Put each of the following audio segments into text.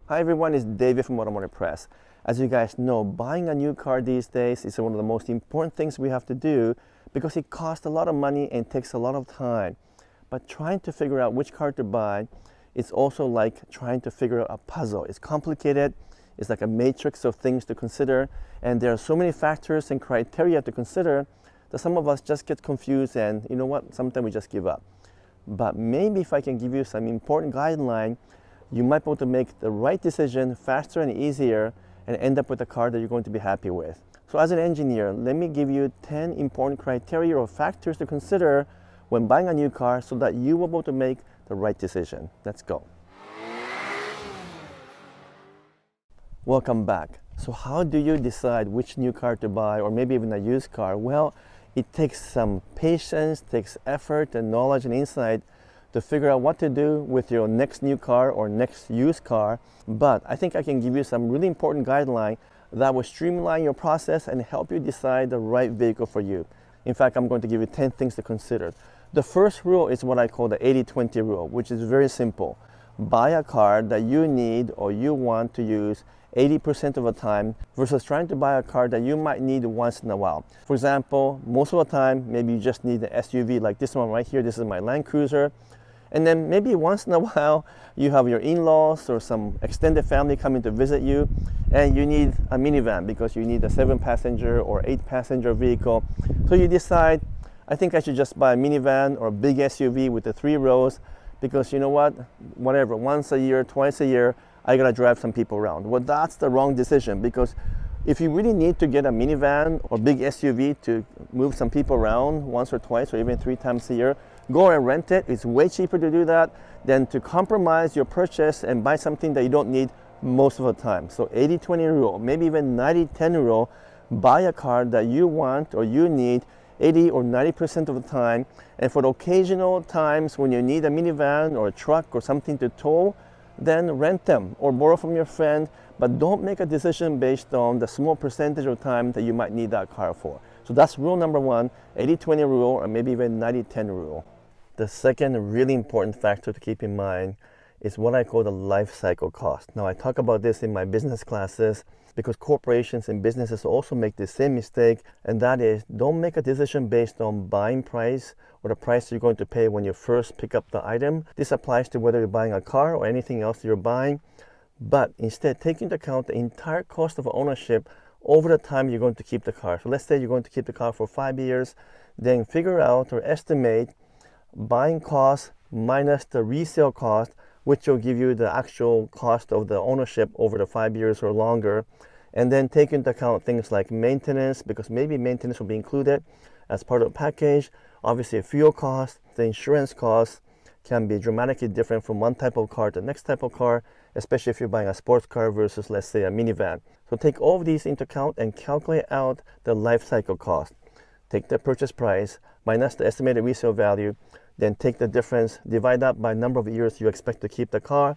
Hi everyone, it's David from Automotive Press. As you guys know, buying a new car these days is one of the most important things we have to do because it costs a lot of money and takes a lot of time. But trying to figure out which car to buy is also like trying to figure out a puzzle. It's complicated, it's like a matrix of things to consider, and there are so many factors and criteria to consider that some of us just get confused and you know what, sometimes we just give up. But maybe if I can give you some important guideline, you might be able to make the right decision faster and easier and end up with a car that you're going to be happy with. So as an engineer, let me give you 10 important criteria or factors to consider when buying a new car so that you will be able to make the right decision. Let's go. Welcome back. So how do you decide which new car to buy or maybe even a used car? Well, it takes some patience, takes effort and knowledge and insight to figure out what to do with your next new car or next used car. But I think I can give you some really important guideline that will streamline your process and help you decide the right vehicle for you. In fact, I'm going to give you 10 things to consider. The first rule is what I call the 80-20 rule, which is very simple. Buy a car that you need or you want to use 80% of the time versus trying to buy a car that you might need once in a while. For example, most of the time, maybe you just need an SUV like this one right here. This is my Land Cruiser. And then maybe once in a while, you have your in-laws or some extended family coming to visit you, and you need a minivan because you need a 7-passenger or 8-passenger vehicle. So you decide, I think I should just buy a minivan or a big SUV with the 3 rows because you know what, whatever, once a year, twice a year, I gotta drive some people around. Well, that's the wrong decision because if you really need to get a minivan or big SUV to move some people around once or twice or even 3 times a year, go and rent it. It's way cheaper to do that than to compromise your purchase and buy something that you don't need most of the time. So 80-20 rule, maybe even 90-10 rule, buy a car that you want or you need 80 or 90% of the time. And for the occasional times when you need a minivan or a truck or something to tow, then rent them or borrow from your friend, but don't make a decision based on the small percentage of time that you might need that car for. So that's rule number 1, 80-20 rule, or maybe even 90-10 rule. The second really important factor to keep in mind is what I call the life cycle cost. Now I talk about this in my business classes because corporations and businesses also make the same mistake, and that is don't make a decision based on buying price or the price you're going to pay when you first pick up the item. This applies to whether you're buying a car or anything else you're buying, but instead take into account the entire cost of ownership over the time you're going to keep the car. So let's say you're going to keep the car for 5 years, then figure out or estimate buying cost minus the resale cost, which will give you the actual cost of the ownership over the 5 years or longer. And then take into account things like maintenance, because maybe maintenance will be included as part of the package. Obviously, fuel cost, the insurance cost can be dramatically different from one type of car to the next type of car, especially if you're buying a sports car versus, let's say, a minivan. So take all of these into account and calculate out the life cycle cost. Take the purchase price minus the estimated resale value, then take the difference, divide that by number of years you expect to keep the car,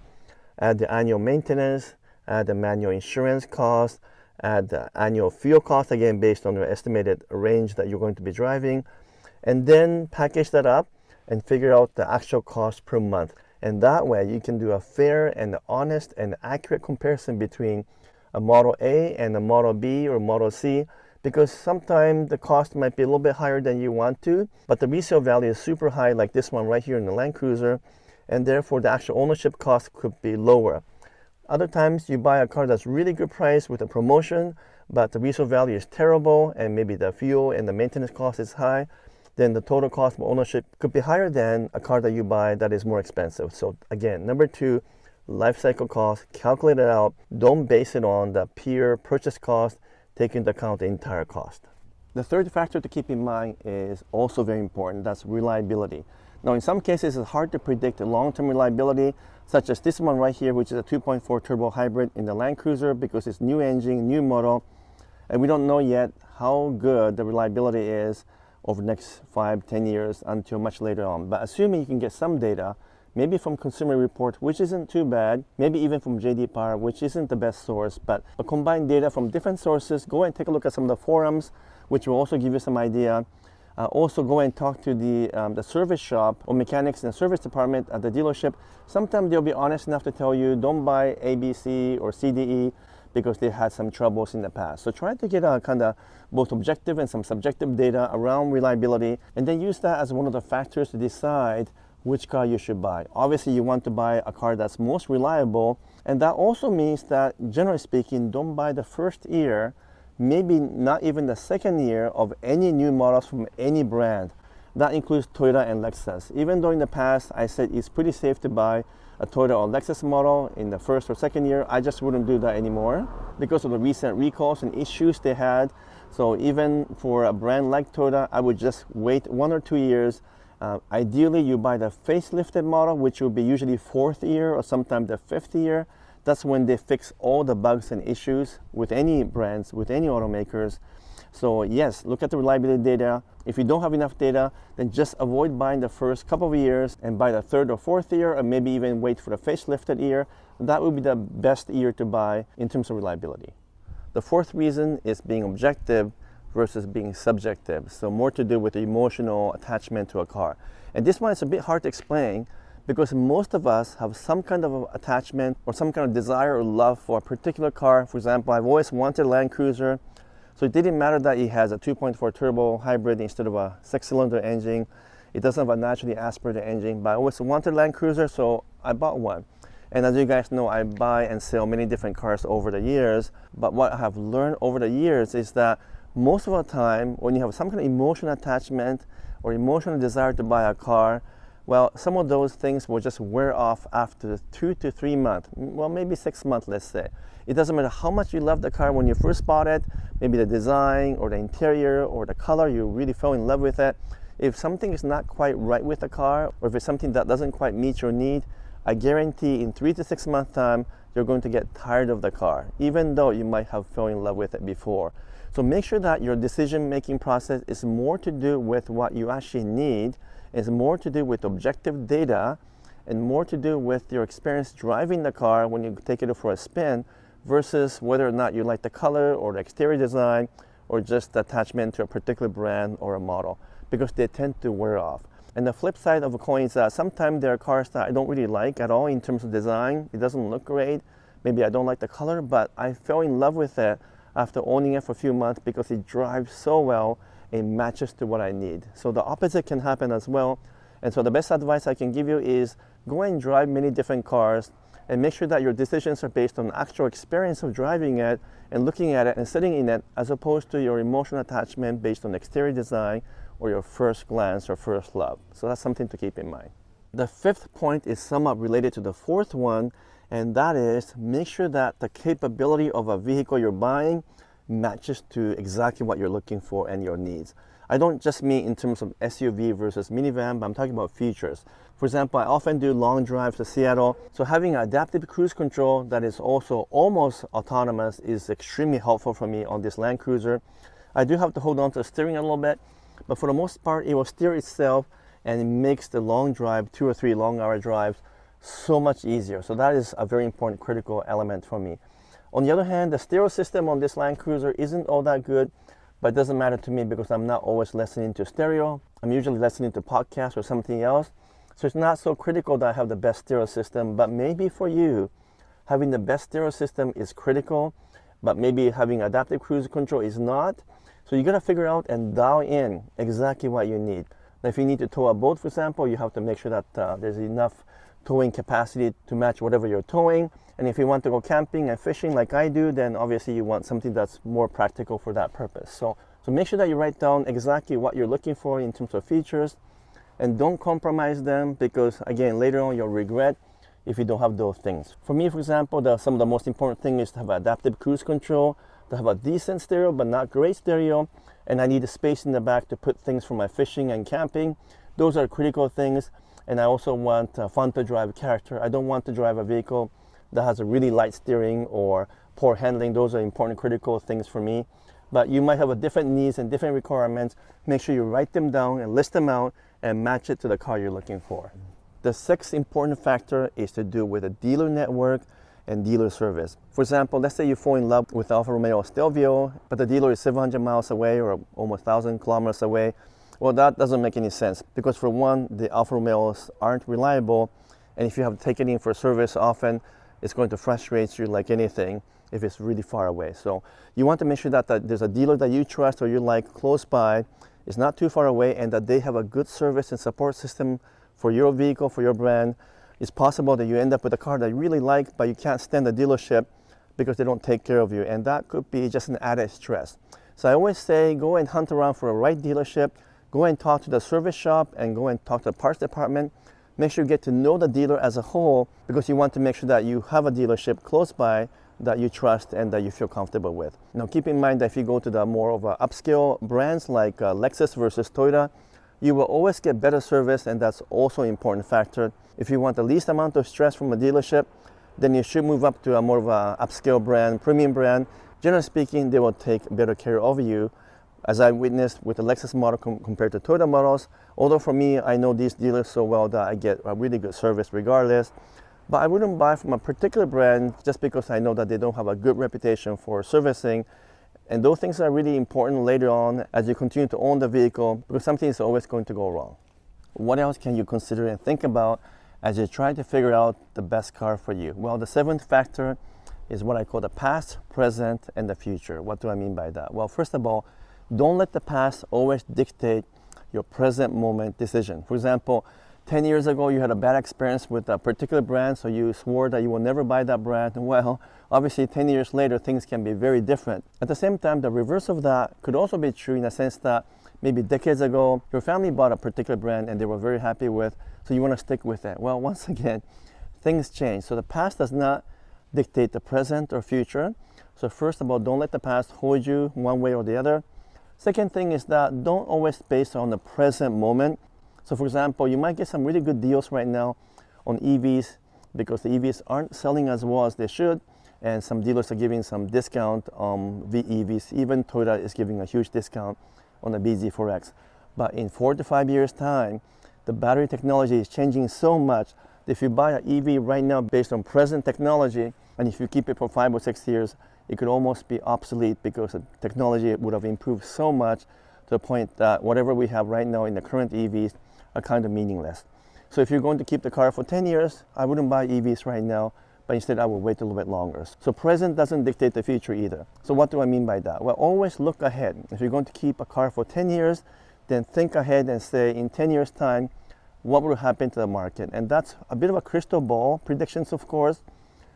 add the annual maintenance, add the manual insurance cost, add the annual fuel cost, again based on your estimated range that you're going to be driving, and then package that up and figure out the actual cost per month. And that way you can do a fair and honest and accurate comparison between a Model A and a Model B or Model C, because sometimes the cost might be a little bit higher than you want to, but the resale value is super high like this one right here in the Land Cruiser, and therefore the actual ownership cost could be lower. Other times you buy a car that's really good price with a promotion, but the resale value is terrible and maybe the fuel and the maintenance cost is high, then the total cost of ownership could be higher than a car that you buy that is more expensive. So again, number 2, life cycle cost, calculate it out. Don't base it on the pure purchase cost. Take into account the entire cost. The third factor to keep in mind is also very important. That's reliability. Now, in some cases, it's hard to predict the long-term reliability, such as this one right here, which is a 2.4 turbo hybrid in the Land Cruiser, because it's new engine, new model, and we don't know yet how good the reliability is over the next 5-10 years until much later on. But assuming you can get some data, maybe from Consumer Report, which isn't too bad, maybe even from J.D. Power, which isn't the best source, but combine data from different sources, go and take a look at some of the forums, which will also give you some idea. Also go and talk to the service shop or mechanics in the service department at the dealership. Sometimes they'll be honest enough to tell you don't buy ABC or CDE because they had some troubles in the past. So try to get a kind of both objective and some subjective data around reliability, and then use that as one of the factors to decide which car you should buy. Obviously, you want to buy a car that's most reliable, and that also means that, generally speaking, don't buy the first year, maybe not even the second year of any new models from any brand. That includes Toyota and Lexus. Even though in the past I said it's pretty safe to buy a Toyota or Lexus model in the first or second year, I just wouldn't do that anymore because of the recent recalls and issues they had. So even for a brand like Toyota, I would just wait 1 or 2 years. Ideally, you buy the facelifted model, which will be usually 4th year or sometimes the 5th year. That's when they fix all the bugs and issues with any brands, with any automakers. So yes, look at the reliability data. If you don't have enough data, then just avoid buying the first couple of years and buy the 3rd or 4th year, or maybe even wait for the facelifted year. That would be the best year to buy in terms of reliability. The 4th reason is being objective versus being subjective. So more to do with the emotional attachment to a car. And this one is a bit hard to explain because most of us have some kind of attachment or some kind of desire or love for a particular car. For example, I've always wanted a Land Cruiser. So it didn't matter that it has a 2.4 turbo hybrid instead of a 6-cylinder engine. It doesn't have a naturally aspirated engine, but I always wanted a Land Cruiser, so I bought one. And as you guys know, I buy and sell many different cars over the years. But what I have learned over the years is that most of the time, when you have some kind of emotional attachment or emotional desire to buy a car, well, some of those things will just wear off after 2 to 3 months, well, maybe 6 months, let's say. It doesn't matter how much you love the car when you first bought it, maybe the design or the interior or the color, you really fell in love with it. If something is not quite right with the car, or if it's something that doesn't quite meet your need, I guarantee in 3 to 6 months time, you're going to get tired of the car, even though you might have fallen in love with it before. So make sure that your decision-making process is more to do with what you actually need, is more to do with objective data, and more to do with your experience driving the car when you take it for a spin, versus whether or not you like the color or the exterior design or just the attachment to a particular brand or a model, because they tend to wear off. And the flip side of a coin is that sometimes there are cars that I don't really like at all in terms of design. It doesn't look great. Maybe I don't like the color, but I fell in love with it after owning it for a few months because it drives so well, it matches to what I need. So the opposite can happen as well. And so the best advice I can give you is go and drive many different cars and make sure that your decisions are based on actual experience of driving it and looking at it and sitting in it, as opposed to your emotional attachment based on exterior design or your first glance or first love. So that's something to keep in mind. The 5th point is somewhat related to the 4th one, and that is make sure that the capability of a vehicle you're buying matches to exactly what you're looking for and your needs. I don't just mean in terms of SUV versus minivan, but I'm talking about features. For example, I often do long drives to Seattle, so having adaptive cruise control that is also almost autonomous is extremely helpful for me on this Land Cruiser. I do have to hold on to the steering a little bit, but for the most part, it will steer itself, and it makes the long drive, 2 or 3 long-hour drives, so much easier. So that is a very important, critical element for me. On the other hand, the stereo system on this Land Cruiser isn't all that good, but it doesn't matter to me because I'm not always listening to stereo. I'm usually listening to podcasts or something else. So it's not so critical that I have the best stereo system, but maybe for you, having the best stereo system is critical, but maybe having adaptive cruise control is not. So you gotta figure out and dial in exactly what you need. Now, if you need to tow a boat, for example, you have to make sure that there's enough towing capacity to match whatever you're towing. And if you want to go camping and fishing like I do, then obviously you want something that's more practical for that purpose. So make sure that you write down exactly what you're looking for in terms of features, and don't compromise them, because again, later on you'll regret if you don't have those things. For me, for example, some of the most important thing is to have adaptive cruise control, to have a decent stereo but not great stereo, and I need a space in the back to put things for my fishing and camping. Those are critical things. And I also want fun to drive character. I don't want to drive a vehicle that has a really light steering or poor handling. Those are important, critical things for me. But you might have a different needs and different requirements. Make sure you write them down and list them out and match it to the car you're looking for. The 6th important factor is to do with a dealer network and dealer service. For example, let's say you fall in love with Alfa Romeo Stelvio, but the dealer is 700 miles away or almost 1,000 kilometers away. Well, that doesn't make any sense because for one, the Alfa Romeos aren't reliable, and if you have to take it in for service often, it's going to frustrate you like anything if it's really far away. So you want to make sure that there's a dealer that you trust or you like close by, it's not too far away, and that they have a good service and support system for your vehicle, for your brand. It's possible that you end up with a car that you really like, but you can't stand the dealership because they don't take care of you, and that could be just an added stress. So I always say go and hunt around for a right dealership, go and talk to the service shop, and go and talk to the parts department. Make sure you get to know the dealer as a whole, because you want to make sure that you have a dealership close by that you trust and that you feel comfortable with. Now keep in mind that if you go to the more of a upscale brands like Lexus versus Toyota, you will always get better service, and that's also an important factor. If you want the least amount of stress from a dealership, then you should move up to a more of a upscale brand, premium brand. Generally speaking, they will take better care of you, as I witnessed with the Lexus model compared to Toyota models. Although for me, I know these dealers so well that I get a really good service regardless. But I wouldn't buy from a particular brand just because I know that they don't have a good reputation for servicing. And those things are really important later on as you continue to own the vehicle, because something is always going to go wrong. What else can you consider and think about as you try to figure out the best car for you? Well, the seventh factor is what I call the past, present, and the future. What do I mean by that? Well, first of all, don't let the past always dictate your present moment decision. For example, 10 years ago, you had a bad experience with a particular brand, so you swore that you will never buy that brand. Well, obviously 10 years later, things can be very different. At the same time, the reverse of that could also be true in the sense that maybe decades ago, your family bought a particular brand and they were very happy with, so you want to stick with it. Well, once again, things change. So the past does not dictate the present or future. So first of all, don't let the past hold you one way or the other. Second thing is that don't always base on the present moment. So for example, you might get some really good deals right now on EVs because the EVs aren't selling as well as they should, and some dealers are giving some discount on EVs. Even Toyota is giving a huge discount on the BZ4X. But in 4 to 5 years time, the battery technology is changing so much that if you buy an EV right now based on present technology, and if you keep it for 5 or 6 years, it could almost be obsolete because the technology would have improved so much to the point that whatever we have right now in the current EVs are kind of meaningless. So if you're going to keep the car for 10 years, I wouldn't buy EVs right now, but instead I will wait a little bit longer. So present doesn't dictate the future either. So what do I mean by that? Well, always look ahead. If you're going to keep a car for 10 years, then think ahead and say in 10 years time, what will happen to the market? And that's a bit of a crystal ball predictions, of course,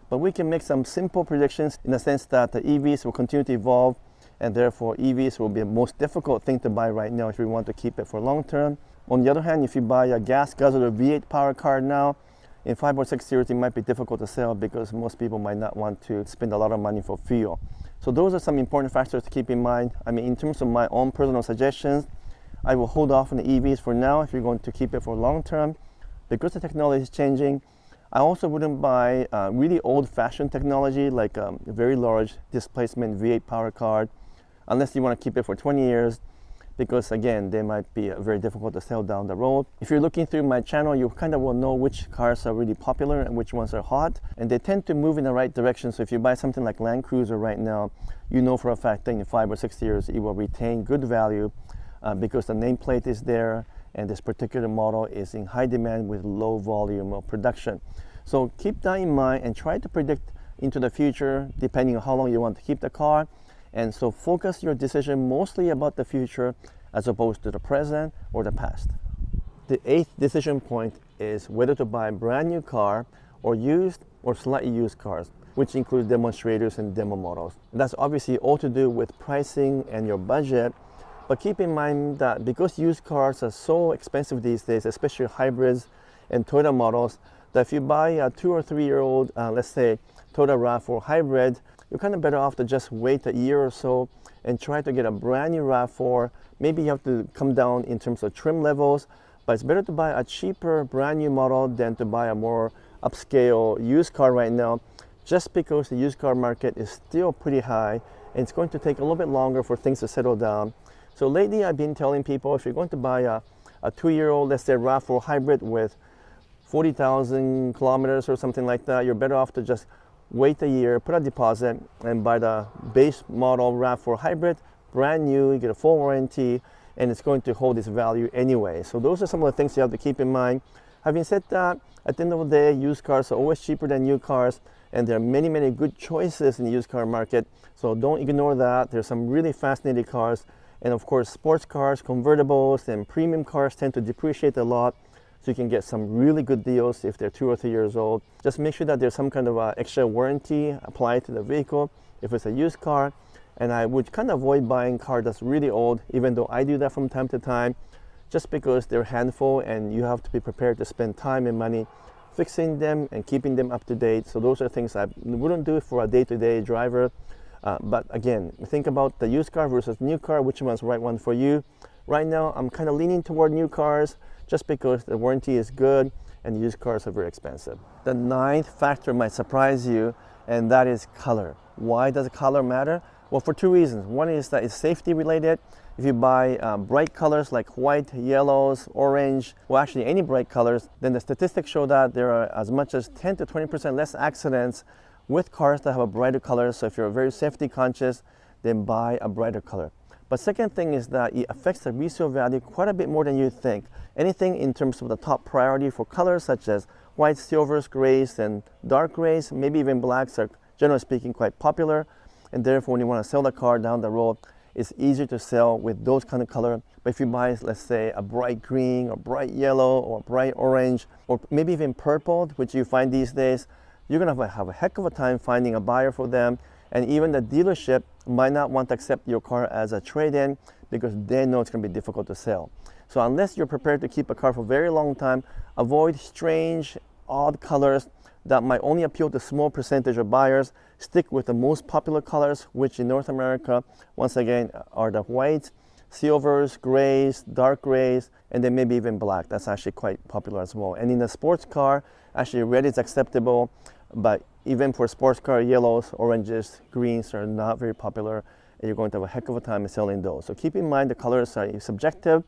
but we can make some simple predictions in the sense that the EVs will continue to evolve, and therefore EVs will be the most difficult thing to buy right now if you want to keep it for long term. On the other hand, if you buy a gas guzzler V8 power car now, in 5 or 6 years it might be difficult to sell because most people might not want to spend a lot of money for fuel. So those are some important factors to keep in mind. I mean, in terms of my own personal suggestions, I will hold off on the EVs for now if you're going to keep it for long term because the technology is changing. I also wouldn't buy really old-fashioned technology like a very large displacement V8 power car unless you want to keep it for 20 years, because again, they might be very difficult to sell down the road. If you're looking through my channel, you kind of will know which cars are really popular and which ones are hot, and they tend to move in the right direction. So if you buy something like Land Cruiser right now, you know for a fact that in 5 or 6 years it will retain good value because the nameplate is there and this particular model is in high demand with low volume of production. So keep that in mind and try to predict into the future depending on how long you want to keep the car. And so focus your decision mostly about the future as opposed to the present or the past. The 8th decision point is whether to buy a brand new car or used or slightly used cars, which includes demonstrators and demo models. And that's obviously all to do with pricing and your budget, but keep in mind that because used cars are so expensive these days, especially hybrids and Toyota models, that if you buy a 2 or 3 year old, let's say Toyota RAV4 hybrid, you're kind of better off to just wait a year or so and try to get a brand new RAV4. Maybe you have to come down in terms of trim levels, but it's better to buy a cheaper brand new model than to buy a more upscale used car right now, just because the used car market is still pretty high and it's going to take a little bit longer for things to settle down. So lately I've been telling people if you're going to buy a 2-year-old, let's say RAV4 hybrid with 40,000 kilometers or something like that, you're better off to just wait a year, put a deposit, and buy the base model RAV4 hybrid, brand new, you get a full warranty, and it's going to hold its value anyway. So those are some of the things you have to keep in mind. Having said that, at the end of the day, used cars are always cheaper than new cars, and there are many, many good choices in the used car market. So don't ignore that. There's some really fascinating cars. And of course, sports cars, convertibles, and premium cars tend to depreciate a lot. So you can get some really good deals if they're 2 or 3 years old. Just make sure that there's some kind of extra warranty applied to the vehicle if it's a used car. And I would kind of avoid buying a car that's really old, even though I do that from time to time, just because they're a handful and you have to be prepared to spend time and money fixing them and keeping them up to date. So those are things I wouldn't do for a day-to-day driver. But again, think about the used car versus new car, which one's the right one for you. Right now, I'm kind of leaning toward new cars just because the warranty is good and used cars are very expensive. The ninth factor might surprise you, and that is color. Why does color matter? Well, for 2 reasons. One is that it's safety related. If you buy bright colors like white, yellows, orange, well actually any bright colors, then the statistics show that there are as much as 10 to 20% less accidents with cars that have a brighter color. So if you're very safety conscious, then buy a brighter color. But second thing is that it affects the resale value quite a bit more than you think. Anything in terms of the top priority for colors such as whites, silvers, grays, and dark grays, maybe even blacks are generally speaking quite popular. And therefore when you want to sell the car down the road, it's easier to sell with those kind of color. But if you buy, let's say, a bright green or bright yellow or bright orange, or maybe even purple, which you find these days, you're gonna have a heck of a time finding a buyer for them. And even the dealership might not want to accept your car as a trade-in because they know it's gonna be difficult to sell. So unless you're prepared to keep a car for a very long time, avoid strange, odd colors that might only appeal to a small percentage of buyers. Stick with the most popular colors, which in North America, once again, are the whites, silvers, grays, dark grays, and then maybe even black. That's actually quite popular as well. And in a sports car, actually red is acceptable, but even for sports car, yellows, oranges, greens are not very popular, and you're going to have a heck of a time selling those. So keep in mind the colors are subjective,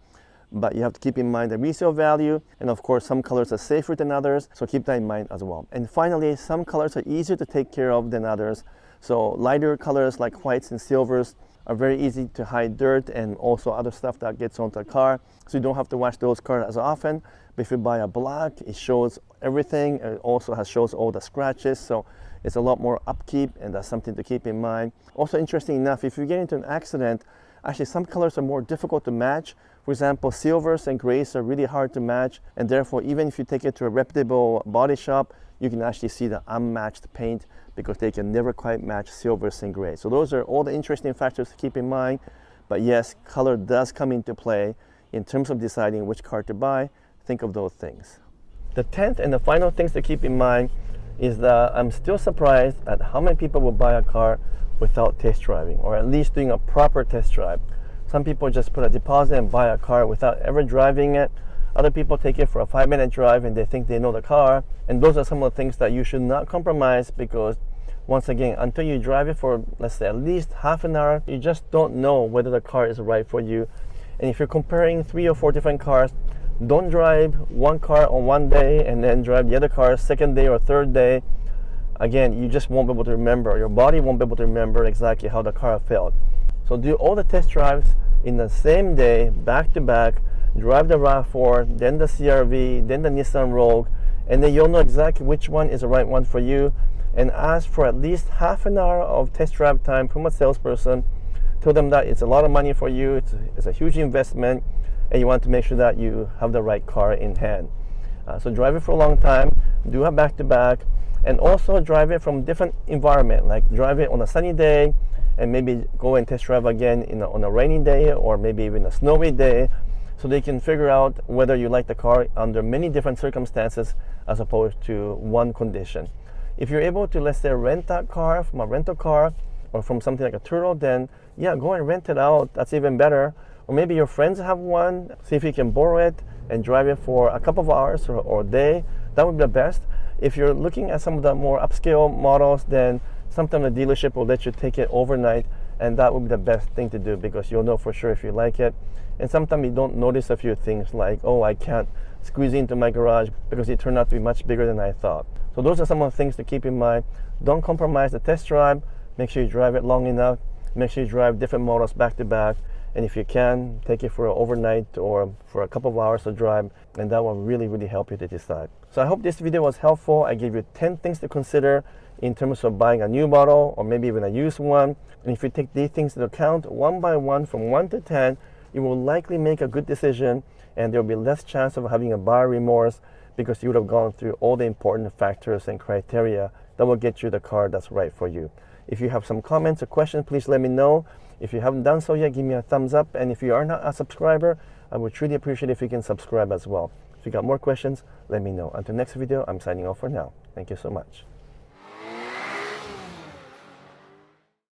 but you have to keep in mind the resale value, and of course some colors are safer than others, so keep that in mind as well. And finally, some colors are easier to take care of than others. So lighter colors like whites and silvers are very easy to hide dirt and also other stuff that gets onto the car, so you don't have to wash those cars as often. But if you buy a black, it shows everything. It also shows all the scratches, so it's a lot more upkeep, and that's something to keep in mind. Also, interesting enough, if you get into an accident, actually some colors are more difficult to match. For example, silvers and grays are really hard to match, and therefore even if you take it to a reputable body shop, you can actually see the unmatched paint because they can never quite match silvers and grays. So those are all the interesting factors to keep in mind. But yes, color does come into play in terms of deciding which car to buy. Think of those things. The 10th and the final things to keep in mind is that I'm still surprised at how many people will buy a car without test driving, or at least doing a proper test drive. Some people just put a deposit and buy a car without ever driving it. Other people take it for a 5-minute drive and they think they know the car. And those are some of the things that you should not compromise, because once again, until you drive it for, let's say, at least half an hour, you just don't know whether the car is right for you. And if you're comparing 3 or 4 different cars, don't drive one car on one day and then drive the other car second day or third day. Again, you just won't be able to remember. Your body won't be able to remember exactly how the car felt. So do all the test drives in the same day, back to back. Drive the RAV4, then the CR-V, then the Nissan Rogue, and then you'll know exactly which one is the right one for you. And ask for at least half an hour of test drive time from a salesperson. Tell them that it's a lot of money for you, it's a huge investment, and you want to make sure that you have the right car in hand. So drive it for a long time, do a back-to-back, and also drive it from different environment, like drive it on a sunny day, and maybe go and test drive again on a rainy day, or maybe even a snowy day, so they can figure out whether you like the car under many different circumstances as opposed to one condition. If you're able to, let's say, rent that car from a rental car or from something like a Turtle, then yeah, go and rent it out. That's even better. Or maybe your friends have one, see if you can borrow it and drive it for a couple of hours or a day. That would be the best. If you're looking at some of the more upscale models, then sometimes the dealership will let you take it overnight, and that would be the best thing to do because you'll know for sure if you like it. And sometimes you don't notice a few things like, oh, I can't squeeze into my garage because it turned out to be much bigger than I thought. So those are some of the things to keep in mind. Don't compromise the test drive. Make sure you drive it long enough. Make sure you drive different models back to back, And if you can, take it for an overnight or for a couple of hours of drive, and that will really, really help you to decide. So I hope this video was helpful. I gave you 10 things to consider in terms of buying a new model or maybe even a used one. And if you take these things into account one by one from 1 to 10, you will likely make a good decision, and there will be less chance of having a buyer remorse because you would have gone through all the important factors and criteria that will get you the car that's right for you. If you have some comments or questions, please let me know. If you haven't done so yet, give me a thumbs up. And if you are not a subscriber, I would truly appreciate if you can subscribe as well. If you got more questions, let me know. Until next video, I'm signing off for now. Thank you so much.